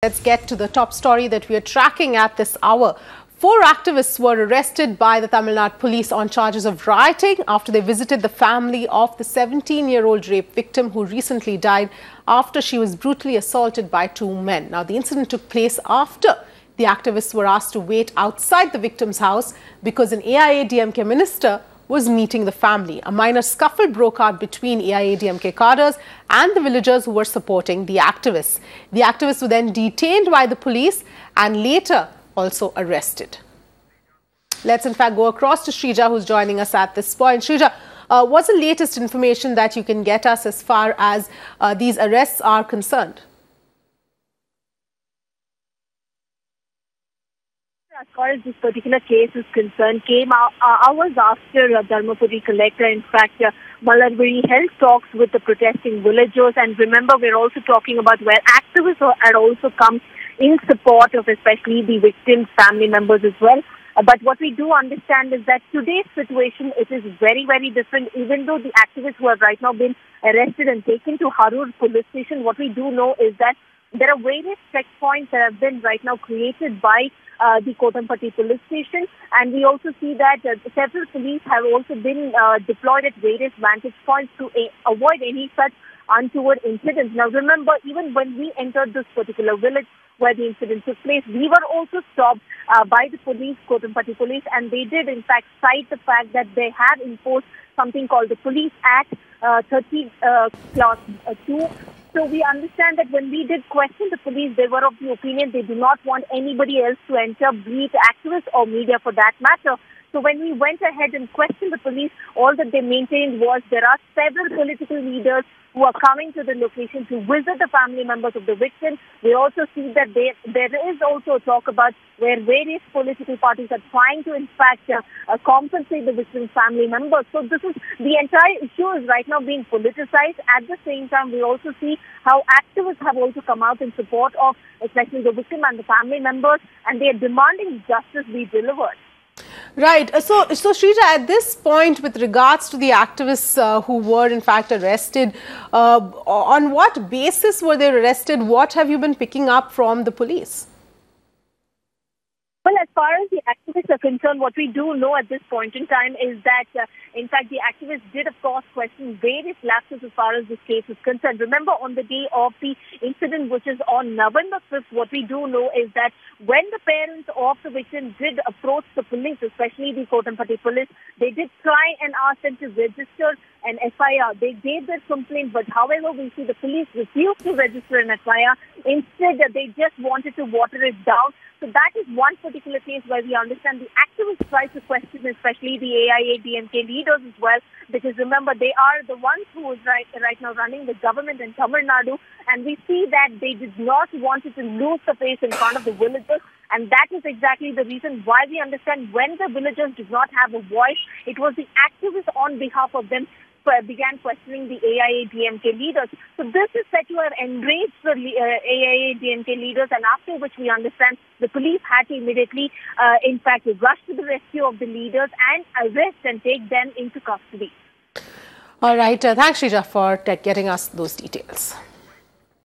Let's get to the top story that we are tracking at this hour. 4 activists were arrested by the Tamil Nadu police on charges of rioting after they visited the family of the 17-year-old rape victim who recently died after she was brutally assaulted by 2 men. Now, the incident took place after the activists were asked to wait outside the victim's house because an AIADMK minister was meeting the family. A minor scuffle broke out between AIADMK Cadres and the villagers who were supporting the activists. The activists were then detained by the police and later also arrested. Let's in fact go across to Shrija, who's joining us at this point. Shrija, what's the latest information that you can get us as far as these arrests are concerned? As far as this particular case is concerned, came hours after Dharmapuri collector, in fact, Malarviri held talks with the protesting villagers. And remember, we're also talking about where activists had also come in support of especially the victims' family members as well. But what we do understand is that today's situation, it is very, very different. Even though the activists who have right now been arrested and taken to Harur police station, what we do know is that there are various checkpoints that have been right now created by the Kotampati police station, and we also see that several police have also been deployed at various vantage points to avoid any such untoward incidents. Now remember, even when we entered this particular village where the incident took place, we were also stopped by the police, Kotampati police, and they did in fact cite the fact that they have imposed something called the Police Act 30 Clause 2. So we understand that when we did question the police, they were of the opinion they do not want anybody else to enter, be it activists or media for that matter. So when we went ahead and questioned the police, all that they maintained was there are several political leaders who are coming to the location to visit the family members of the victim. We also see that there is also talk about where various political parties are trying to, in fact, compensate the victim's family members. So this is the entire issue is right now being politicized. At the same time, we also see how activists have also come out in support of especially the victim and the family members, and they are demanding justice be delivered. Right. So Shrija, at this point, with regards to the activists who were in fact arrested, on what basis were they arrested? What have you been picking up from the police? Well, as far as the activists are concerned, what we do know at this point in time is that, in fact, the activists did, of course, question various lapses as far as this case is concerned. Remember, on the day of the incident, which is on November 5th, what we do know is that when the parents of the victim did approach the police, especially the Kotampati police, they did try and ask them to register an FIR. They gave their complaint, but however, we see the police refused to register an FIR. Instead, they just wanted to water it down. So that is one particular case where we understand the activists try to question, especially the AIADMK leaders as well, because remember, they are the ones who is right now running the government in Tamil Nadu, and we see that they did not want to lose the face in front of the villagers, and that is exactly the reason why we understand when the villagers did not have a voice, it was the activists on behalf of them began questioning the AIADMK leaders. So this is said to have enraged the AIADMK leaders, and after which we understand the police had to immediately, in fact, rush to the rescue of the leaders and arrest and take them into custody. All right. Thanks, Shrija, for getting us those details.